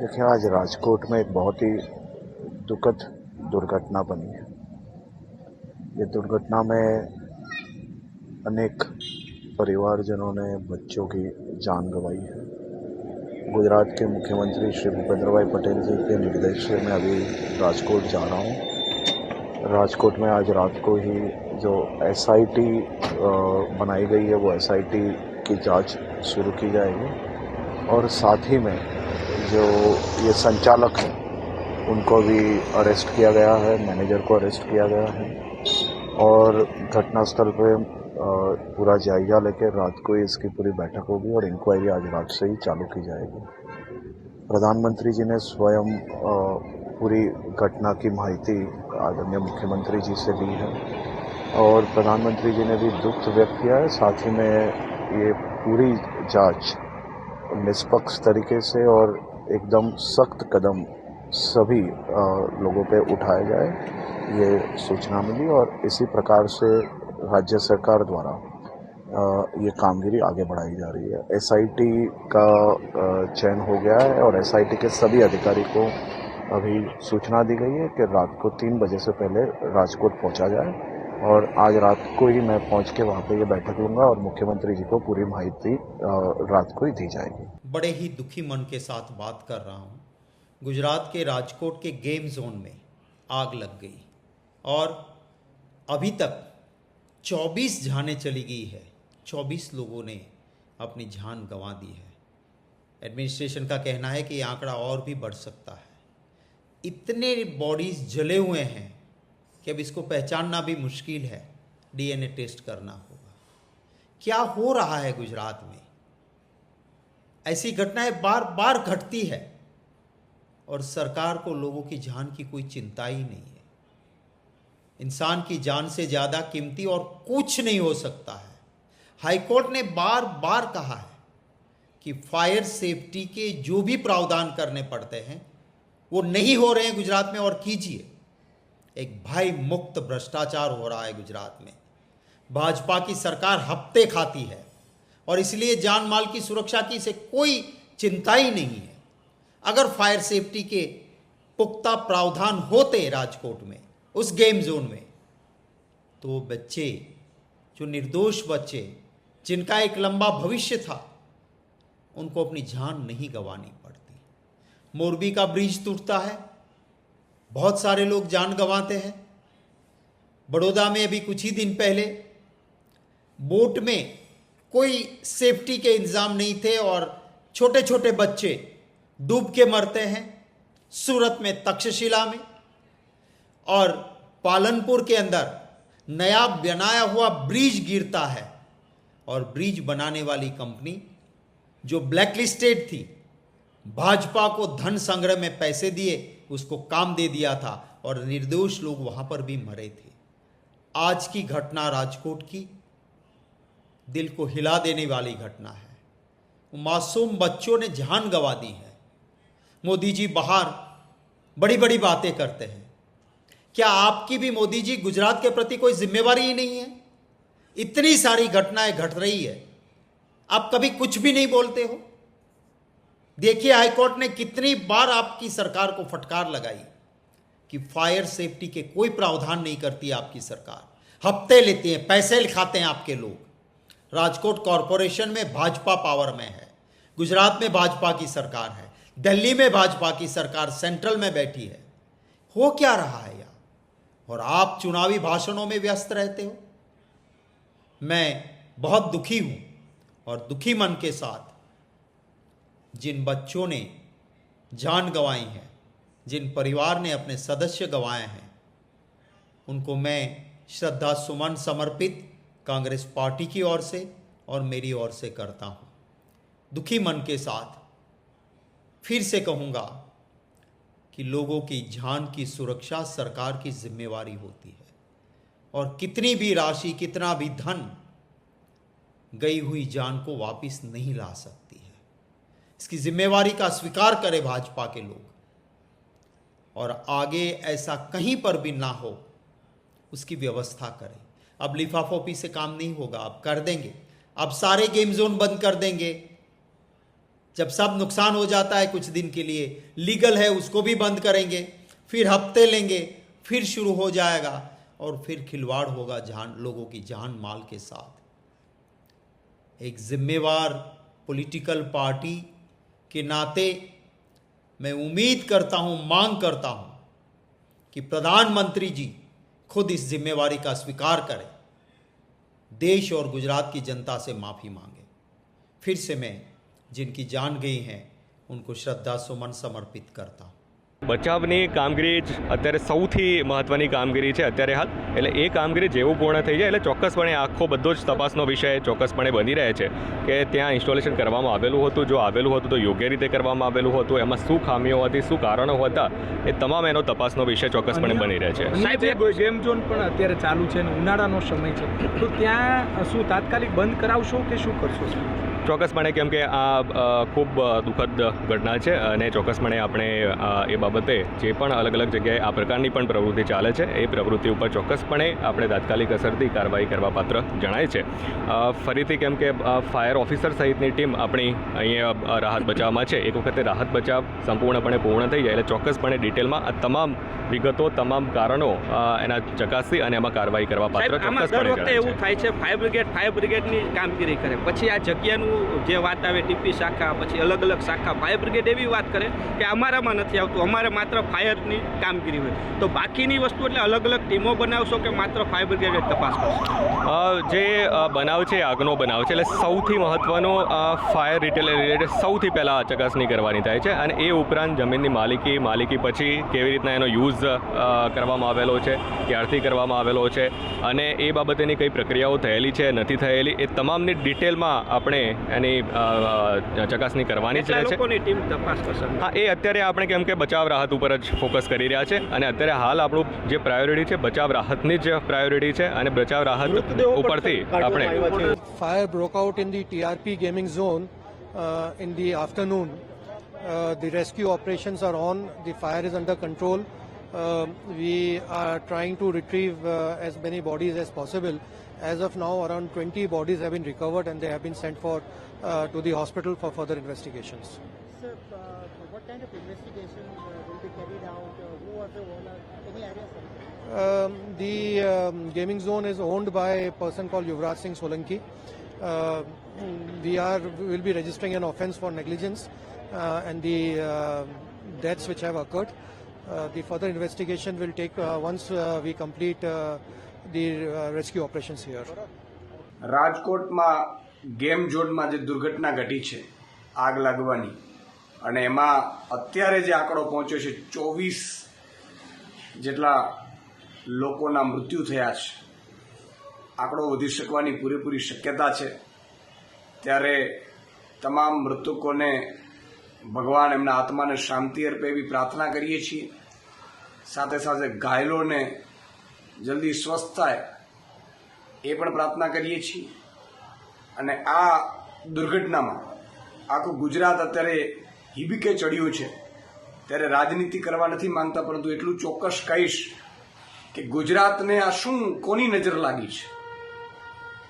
देखिए, आज राजकोट में एक बहुत ही दुखद दुर्घटना बनी है। ये दुर्घटना में अनेक परिवारजनों ने बच्चों की जान गंवाई है। गुजरात के मुख्यमंत्री श्री भूपेंद्र भाई पटेल जी के निर्देश से मैं अभी राजकोट जा रहा हूँ। राजकोट में आज रात को ही जो एसआईटी बनाई गई है, वो एसआईटी की जांच शुरू की जाएगी और साथ ही में जो ये संचालक हैं उनको भी अरेस्ट किया गया है, मैनेजर को अरेस्ट किया गया है और घटनास्थल पे पूरा जायजा लेकर रात को ही इसकी पूरी बैठक होगी और इंक्वायरी आज रात से ही चालू की जाएगी। प्रधानमंत्री जी ने स्वयं पूरी घटना की माहिती आदरणीय मुख्यमंत्री जी से ली है और प्रधानमंत्री जी ने भी दुख व्यक्त किया है। साथ ही में ये पूरी जांच निष्पक्ष तरीके से और एकदम सख्त कदम सभी लोगों पे उठाया जाए, ये सूचना मिली और इसी प्रकार से राज्य सरकार द्वारा ये कामगिरी आगे बढ़ाई जा रही है। एसआईटी का चयन हो गया है और एसआईटी के सभी अधिकारी को अभी सूचना दी गई है कि रात को 3 बजे से पहले राजकोट पहुंचा जाए और आज रात को ही मैं पहुंच के वहाँ पे ये बैठक लूँगा और मुख्यमंत्री जी को पूरी माहिती रात को ही दी जाएगी। बड़े ही दुखी मन के साथ बात कर रहा हूँ। गुजरात के राजकोट के गेम जोन में आग लग गई और अभी तक 24 जानें चली गई है। 24 लोगों ने अपनी जान गंवा दी है। एडमिनिस्ट्रेशन का कहना है कि ये आंकड़ा और भी बढ़ सकता है। इतने बॉडीज जले हुए हैं कि अब इसको पहचानना भी मुश्किल है। डीएनए टेस्ट करना होगा। क्या हो रहा है गुजरात में? ऐसी घटनाएं बार बार घटती है और सरकार को लोगों की जान की कोई चिंता ही नहीं है। इंसान की जान से ज़्यादा कीमती और कुछ नहीं हो सकता है। हाईकोर्ट ने बार बार कहा है कि फायर सेफ्टी के जो भी प्रावधान करने पड़ते हैं वो नहीं हो रहे हैं गुजरात में, और कीजिए। एक भय मुक्त भ्रष्टाचार हो रहा है गुजरात में। भाजपा की सरकार हफ्ते खाती है और इसलिए जान माल की सुरक्षा की इसे कोई चिंता ही नहीं है। अगर फायर सेफ्टी के पुख्ता प्रावधान होते राजकोट में, उस गेम जोन में, तो वो बच्चे, जो निर्दोष बच्चे जिनका एक लंबा भविष्य था, उनको अपनी जान नहीं गंवानी पड़ती। मोरबी का ब्रिज टूटता है, बहुत सारे लोग जान गंवाते हैं। बड़ौदा में अभी कुछ ही दिन पहले बोट में कोई सेफ्टी के इंतजाम नहीं थे और छोटे छोटे बच्चे डूब के मरते हैं। सूरत में तक्षशिला में और पालनपुर के अंदर नया बनाया हुआ ब्रिज गिरता है और ब्रिज बनाने वाली कंपनी जो ब्लैकलिस्टेड थी, भाजपा को धन संग्रह में पैसे दिए, उसको काम दे दिया था और निर्दोष लोग वहां पर भी मरे थे। आज की घटना राजकोट की दिल को हिला देने वाली घटना है। मासूम बच्चों ने जान गंवा दी है। मोदी जी बाहर बड़ी बड़ी बातें करते हैं। क्या आपकी भी मोदी जी गुजरात के प्रति कोई जिम्मेवारी ही नहीं है? इतनी सारी घटनाएं घट रही है, आप कभी कुछ भी नहीं बोलते हो। देखिए, हाईकोर्ट ने कितनी बार आपकी सरकार को फटकार लगाई कि फायर सेफ्टी के कोई प्रावधान नहीं करती आपकी सरकार। हफ्ते लेती है, पैसे खाते हैं आपके लोग। राजकोट कॉरपोरेशन में भाजपा पावर में है, गुजरात में भाजपा की सरकार है, दिल्ली में भाजपा की सरकार सेंट्रल में बैठी है। हो क्या रहा है यार? और आप चुनावी भाषणों में व्यस्त रहते हो। मैं बहुत दुखी हूं और दुखी मन के साथ जिन बच्चों ने जान गंवाई है, जिन परिवार ने अपने सदस्य गंवाए हैं, उनको मैं श्रद्धा सुमन समर्पित कांग्रेस पार्टी की ओर से और मेरी ओर से करता हूं। दुखी मन के साथ फिर से कहूंगा कि लोगों की जान की सुरक्षा सरकार की जिम्मेवारी होती है और कितनी भी राशि, कितना भी धन गई हुई जान को वापस नहीं ला सकती है। इसकी जिम्मेवारी का स्वीकार करें भाजपा के लोग और आगे ऐसा कहीं पर भी ना हो उसकी व्यवस्था करें। अब लिफाफोपी से काम नहीं होगा, अब कर देंगे। अब सारे गेम जोन बंद कर देंगे, जब सब नुकसान हो जाता है कुछ दिन के लिए, लीगल है उसको भी बंद करेंगे, फिर हफ्ते लेंगे, फिर शुरू हो जाएगा और फिर खिलवाड़ होगा लोगों की जान माल के साथ। एक जिम्मेवार पॉलिटिकल पार्टी के नाते मैं उम्मीद करता हूं, मांग करता हूं कि प्रधानमंत्री जी खुद इस जिम्मेवारी का स्वीकार करें, देश और गुजरात की जनता से माफ़ी मांगे। फिर से मैं जिनकी जान गई हैं उनको श्रद्धा सुमन समर्पित करता हूँ। બચાવની કામગીરી જ અત્યારે સૌથી મહત્ત્વની કામગીરી છે અત્યારે હાલ, એટલે એ કામગીરી જેવું પૂર્ણ થઈ જાય એટલે ચોક્કસપણે આખો બધો જ તપાસનો વિષય ચોક્કસપણે બની રહે છે કે ત્યાં ઇન્સ્ટોલેશન કરવામાં આવેલું હતું, જો આવેલું હતું તો યોગ્ય રીતે કરવામાં આવેલું હતું, એમાં શું ખામીઓ હતી, શું કારણો હતા, એ તમામ એનો તપાસનો વિષય ચોક્કસપણે બની રહે છે। સાહેબ, ગેમ ઝોન પણ અત્યારે ચાલુ છે અને ઉનાળાનો સમય છે, તો ત્યાં શું તાત્કાલિક બંધ કરાવશો કે શું કરશો? ચોક્કસપણે, કેમ કે આ ખૂબ દુઃખદ ઘટના છે અને ચોક્કસપણે આપણે એ બાબતે જે પણ અલગ અલગ જગ્યાએ આ પ્રકારની પણ પ્રવૃત્તિ ચાલે છે એ પ્રવૃત્તિ ઉપર ચોક્કસપણે આપણે તાત્કાલિક અસરથી કાર્યવાહી કરવા પાત્ર જણાય છે। ફરીથી કેમ કે ફાયર ઓફિસર સહિતની ટીમ આપણી અહીંયા રાહત બચાવમાં છે, એક વખતે રાહત બચાવ સંપૂર્ણપણે પૂર્ણ થઈ જાય એટલે ચોક્કસપણે ડિટેલમાં આ તમામ વિગતો, તમામ કારણો એના ચકાસી અને એમાં કાર્યવાહી કરવા પાત્ર ચોક્કસપણે વખતે એવું થાય છે ફાયર બ્રિગેડની કામગીરી કરે, પછી આ જગ્યાનું જે વાત આવે ટીપી શાખા, પછી અલગ અલગ શાખા, ફાયર બ્રિગેડ એવી વાત કરે કે અમારામાં નથી આવતું, અમારે માત્ર ફાયરની કામગીરી હોય, તો બાકીની વસ્તુ એટલે અલગ અલગ ટીમો બનાવશો કે માત્ર ફાયર બ્રિગેડ તપાસ કરશો? જે બનાવ છે, આગનો બનાવ છે, એટલે સૌથી મહત્ત્વનો ફાયર રિલેટેડ સૌથી પહેલાં ચકાસણી કરવાની થાય છે અને એ ઉપરાંત જમીનની માલિકી પછી કેવી રીતના એનો યુઝ કરવામાં આવેલો છે, ક્યારથી કરવામાં આવેલો છે અને એ બાબતેની કઈ પ્રક્રિયાઓ થયેલી છે, નથી થયેલી, એ તમામની ડિટેલમાં આપણે એની ચકાસણી કરવાની જ રહે છે। ટીમ તપાસ કરશે? હા, એ અત્યારે આપણે કેમ કે બચાવ રાહત ઉપર જ ફોકસ કરી રહ્યા છે અને અત્યારે હાલ આપણું જે પ્રાયોરિટી છે બચાવ રાહતની જ પ્રાયોરિટી છે અને બચાવ રાહત ઉપરથી આપણે Fire broke out in the TRP gaming zone in the afternoon. The rescue operations are on. The fire is under control. We are trying to retrieve as many bodies as possible. As of now, around 20 bodies have been recovered and they have been sent for to the hospital for further investigations. Sir, what kind of investigation will be carried out? Who are the owners? Any idea, sir? The gaming zone is owned by a person called Yuvraj Singh Solanki. We will be registering an offence for negligence and the deaths which have occurred. The further investigation will take once we complete the rescue operations here. રાજકોટમાં game ઝોનમાં જે દુર્ઘટના ઘટી છે આગ લાગવાની, અને એમાં અત્યારે જે આંકડો પહોંચ્યો છે 24 જેટલા લોકોના મૃત્યુ થયા છે, આંકડો વધી શકવાની પૂરેપૂરી શક્યતા છે, ત્યારે તમામ મૃતકોને ભગવાન એમના આત્માને શાંતિ અર્પે એવી પ્રાર્થના કરીએ છીએ। સાથે સાથે ઘાયલોને જલ્દી સ્વસ્થ થાય એ પણ પ્રાર્થના કરીએ છીએ। અને આ દુર્ઘટનામાં આખું ગુજરાત અત્યારે હિબકે ચડ્યું છે, ત્યારે રાજનીતિ કરવા નથી માંગતા, પરંતુ એટલું ચોક્કસ કહીશ કે ગુજરાતને આ શું કોની નજર લાગી છે?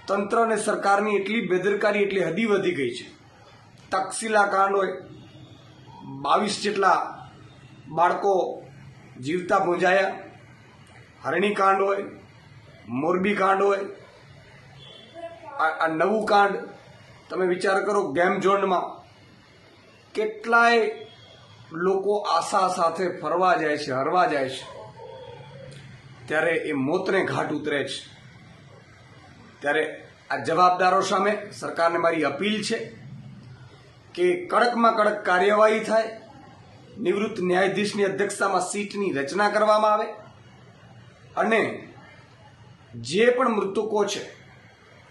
તંત્ર અને સરકારની એટલી બેદરકારી, એટલી હદી વધી ગઈ છે। તક્ષશિલા કાંડ હોય, 22 જેટલા બાળકો જીવતા ભૂંજાયા, હરણી કાંડ હોય, મોરબી કાંડ હોય, આ નવું કાંડ તમે વિચાર કરો, ગેમ ઝોનમાં કેટલાય લોકો આશા સાથે ફરવા જાય છે, હરવા જાય છે, ત્યારે એ મોતને ઘાટ ઉતરે છે। ત્યારે આ જવાબદારો સામે સરકારને મારી અપીલ છે કે કડકમાં કડક કાર્યવાહી થાય, નિવૃત્ત ન્યાયાધીશની અધ્યક્ષતામાં સીટની રચના કરવામાં આવે અને જે પણ મૃતકો છે,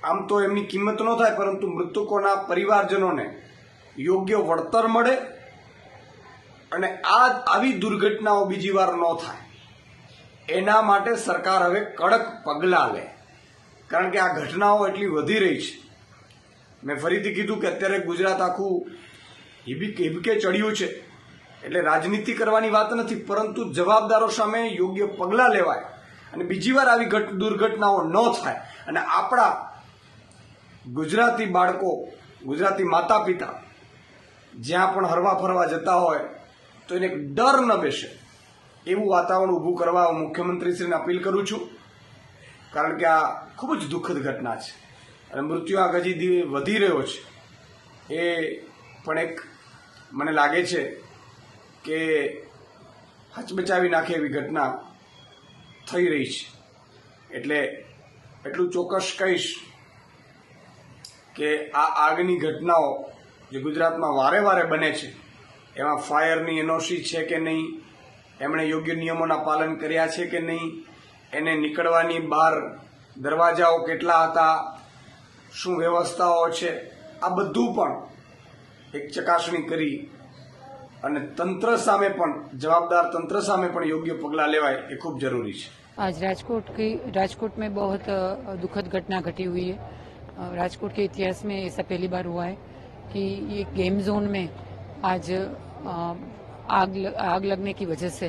આમ તો એમની કિંમત ન થાય, પરંતુ મૃતકોના પરિવારજનોને યોગ્ય વળતર મળે અને આવી દુર્ઘટનાઓ બીજી વાર ન થાય, એના માટે સરકાર હવે કડક પગલાં લે, કારણ કે આ ઘટનાઓ એટલી વધી રહી છે। મેં ફરીથી કીધું કે અત્યારે ગુજરાત આખું હિબકે ચડ્યું છે, એટલે રાજનીતિ કરવાની વાત નથી, પરંતુ જવાબદારો સામે યોગ્ય પગલાં લેવાય અને બીજી વાર આવી દુર્ઘટનાઓ ન થાય અને આપણા ગુજરાતી બાળકો, ગુજરાતી માતા પિતા જ્યાં પણ હરવા ફરવા જતા હોય તો એને એક ડર ન બેસે એવું વાતાવરણ ઊભું કરવા હું મુખ્યમંત્રીશ્રીને અપીલ કરું છું, કારણ કે આ ખૂબ જ દુઃખદ ઘટના છે અને મૃત્યુઆંક હજી વધી રહ્યો છે. એ પણ એક મને લાગે છે કે હચમચાવી નાખે એવી ઘટના થઈ રહી છે. એટલે એટલું ચોક્કસ કહીશ કે આ આગની ઘટનાઓ જે ગુજરાતમાં વારે વારે બને છે એમાં ફાયરની એનઓસી છે કે નહીં, એમણે યોગ્ય નિયમોના પાલન કર્યા છે કે નહીં, એને નીકળવાની બહાર દરવાજાઓ કેટલા હતા, શું વ્યવસ્થાઓ છે, આ બધું પણ એક ચકાસણી કરી અને તંત્ર સામે પણ जवाबदार तंत्र सामे पण योग्य पगला लेवाय ये खूब जरूरी है. आज राजकोट में बहुत दुखद घटना घटी हुई है. राजकोट के इतिहास में ऐसा पहली बार हुआ है कि ये गेम जोन में आज आग लगने की वजह से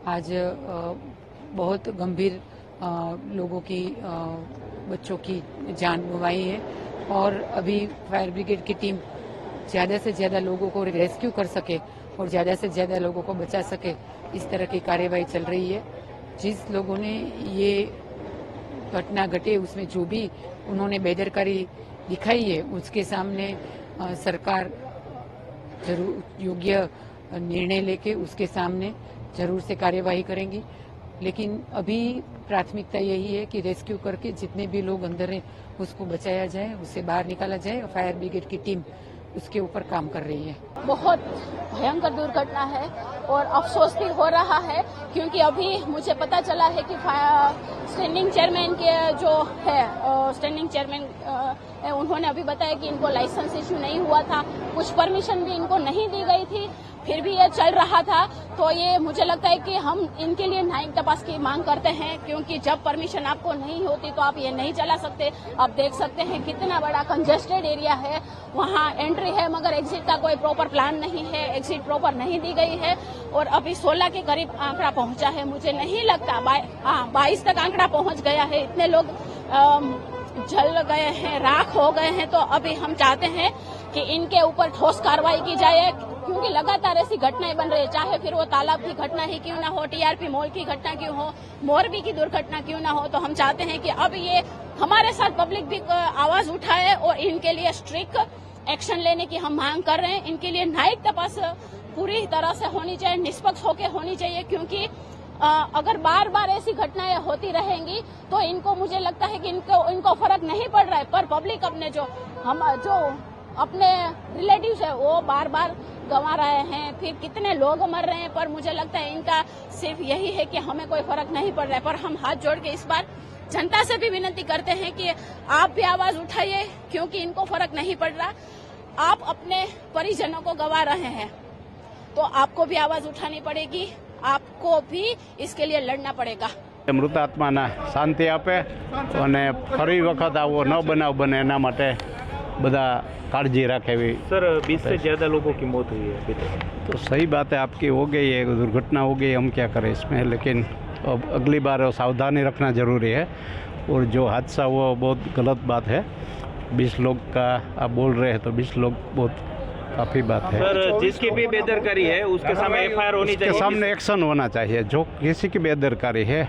आज बहुत गंभीर लोगों की बच्चों की जान गंवाई है और अभी फायर ब्रिगेड की टीम ज्यादा से ज्यादा लोगों को रेस्क्यू कर सके और ज्यादा से ज्यादा लोगों को बचा सके इस तरह की कार्यवाही चल रही है. जिस लोगों ने ये घटना घटे उसमें जो भी उन्होंने बेदरकारी दिखाई है उसके सामने सरकार जरूर योग्य निर्णय लेके उसके सामने जरूर से कार्यवाही करेंगी. लेकिन अभी प्राथमिकता यही है कि रेस्क्यू करके जितने भी लोग अंदर हैं उसको बचाया जाए, उससे बाहर निकाला जाए. फायर ब्रिगेड की टीम उसके ऊपर काम कर रही है. बहुत भयंकर दुर्घटना है और अफसोस भी हो रहा है क्योंकि अभी मुझे पता चला है कि स्टैंडिंग चेयरमैन के जो है स्टैंडिंग चेयरमैन उन्होंने अभी बताया कि इनको लाइसेंस इश्यू नहीं हुआ था, कुछ परमिशन भी इनको नहीं दी गई थी, फिर भी ये चल रहा था. तो ये मुझे लगता है कि हम इनके लिए न्यायिक तपास की मांग करते हैं क्योंकि जब परमिशन आपको नहीं होती तो आप ये नहीं चला सकते. आप देख सकते हैं कितना बड़ा कंजेस्टेड एरिया है, वहाँ एंट्री है मगर एग्जिट का कोई प्रॉपर प्लान नहीं है, एग्जिट प्रॉपर नहीं दी गई है और अभी 16 के करीब आंकड़ा पहुंचा है. मुझे नहीं लगता 22 तक आंकड़ा पहुंच गया है. इतने लोग जल गए हैं, राख हो गए हैं. तो अभी हम चाहते हैं कि इनके ऊपर ठोस कार्रवाई की जाए क्योंकि लगातार ऐसी घटनाएं बन रही है, चाहे फिर वो तालाब की घटना ही क्यों ना हो, टीआरपी मॉल की घटना क्यों हो, मोरबी की दुर्घटना क्यों ना हो. तो हम चाहते हैं कि अब ये हमारे साथ पब्लिक भी आवाज उठाए और इनके लिए स्ट्रिक्ट एक्शन लेने की हम मांग कर रहे हैं. इनके लिए न्यायिक तपास पूरी तरह से होनी चाहिए, निष्पक्ष होकर होनी चाहिए क्योंकि अगर बार बार ऐसी घटनाएं होती रहेंगी तो इनको मुझे लगता है कि इनको फर्क नहीं पड़ रहा है. पर पब्लिक अपने जो अपने रिलेटिव्स है वो बार बार गंवा रहे हैं, फिर कितने लोग मर रहे हैं. पर मुझे लगता है इनका सिर्फ यही है कि हमें कोई फर्क नहीं पड़ रहा है. पर हम हाथ जोड़ के इस बार जनता से भी विनती करते हैं कि आप भी आवाज उठाइए क्योंकि इनको फर्क नहीं पड़ रहा. आप अपने परिजनों को गंवा रहे हैं तो आपको भी आवाज उठानी पड़ेगी, आपको भी इसके लिए लड़ना पड़ेगा. मृतात्माना शांति आपे અને ફરી વખત આવો ન બનાવ બને એના માટે બધા काळजी रखे. सर 20 से ज़्यादा लोगों की मौत हुई है अभी तक. तो सही बात है आपकी, हो गई है दुर्घटना हो गई, हम क्या करें इसमें. लेकिन अब अगली बार सावधानी रखना ज़रूरी है और जो हादसा हुआ बहुत गलत बात है. 20 लोग का आप बोल रहे हैं तो 20 लोग बहुत काफ़ी बात है. सर जिसकी भी बेदरकारी है उसके सामने एफआईआर होनी चाहिए, उसके सामने एक्शन होना चाहिए. जो किसी की बेदरकारी है,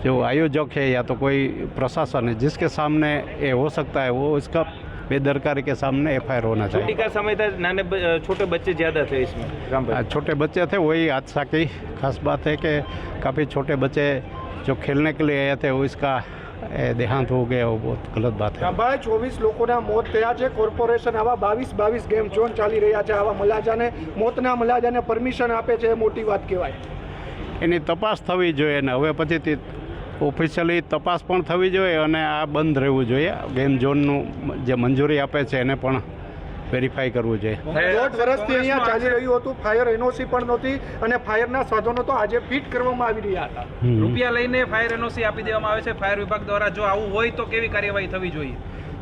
जो आयोजक है या तो कोई प्रशासन है, जिसके सामने ये हो सकता है वो इसका बेदरकारी के सामने एफआईआर होना चाहिए. छुट्टी का समय था, छोटे बच्चे ज़्यादा थे इसमें. छोटे बच्चे थे, वही हादसा की खास बात है कि काफ़ी छोटे बच्चे जो खेलने के लिए आए थे वो इसका देहांत हो गया, वो बहुत गलत बात है. 24 લોકોના મોત થયા છે. કોર્પોરેશન આવા 22 ગેમ ઝોન ચાલી રહ્યા છે, આવા મલાજાને મોતના મલાજાને પરમિશન આપે છે, એ મોટી વાત કહેવાય. એની તપાસ થવી જોઈએ ને હવે પછીથી ઓફિશિયલી તપાસ પણ થવી જોઈએ અને આ બંધ રહેવું જોઈએ. ગેમ ઝોનનું જે મંજૂરી આપે છે એને પણ વેરીફાઈ કરવું જોઈએ. 1.5 વર્ષથી અહીંયા ચાલી રહ્યું હતું, ફાયર એનઓસી પણ નહોતી અને ફાયરના સાધનો તો આજે ફિટ કરવામાં આવી રહ્યા હતા. રૂપિયા લઈને ફાયર એનઓસી આપી દેવામાં આવે છે ફાયર વિભાગ દ્વારા. જો આવું હોય તો કેવી કાર્યવાહી થવી જોઈએ?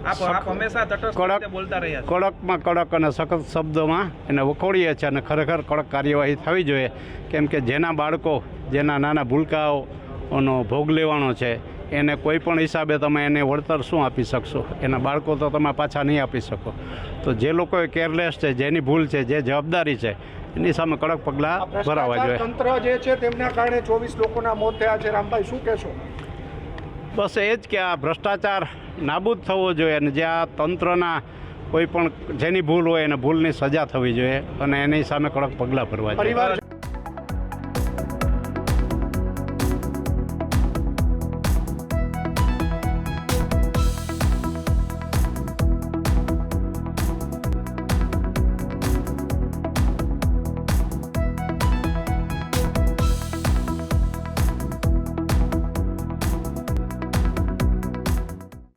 આપ હંમેશા તટસ્થ રીતે બોલતા રહ્યા છો. કડકમાં કડક અને સખત શબ્દોમાં એને વખોડીએ છીએ અને ખરેખર કડક કાર્યવાહી થવી જોઈએ. કેમ કે જેના બાળકો, જેના નાના ભૂલકાઓનો ભોગ લેવાનો છે એને કોઈ પણ હિસાબે તમે એને વળતર શું આપી શકશો? એના બાળકો તો તમે પાછા નહીં આપી શકો. તો જે લોકો કેરલેસ છે, જેની ભૂલ છે, જે જવાબદારી છે, એની સામે કડક પગલાં ભરાવા જોઈએ. તંત્ર જે છે તેમના કારણે 24 લોકોના મોત થયા છે. રામભાઈ, શું કહેશો? બસ એ જ કે આ ભ્રષ્ટાચાર નાબૂદ થવો જોઈએ અને જ્યાં તંત્રના કોઈ પણ જેની ભૂલ હોય એને ભૂલની સજા થવી જોઈએ અને એની સામે કડક પગલાં ભરવા જોઈએ.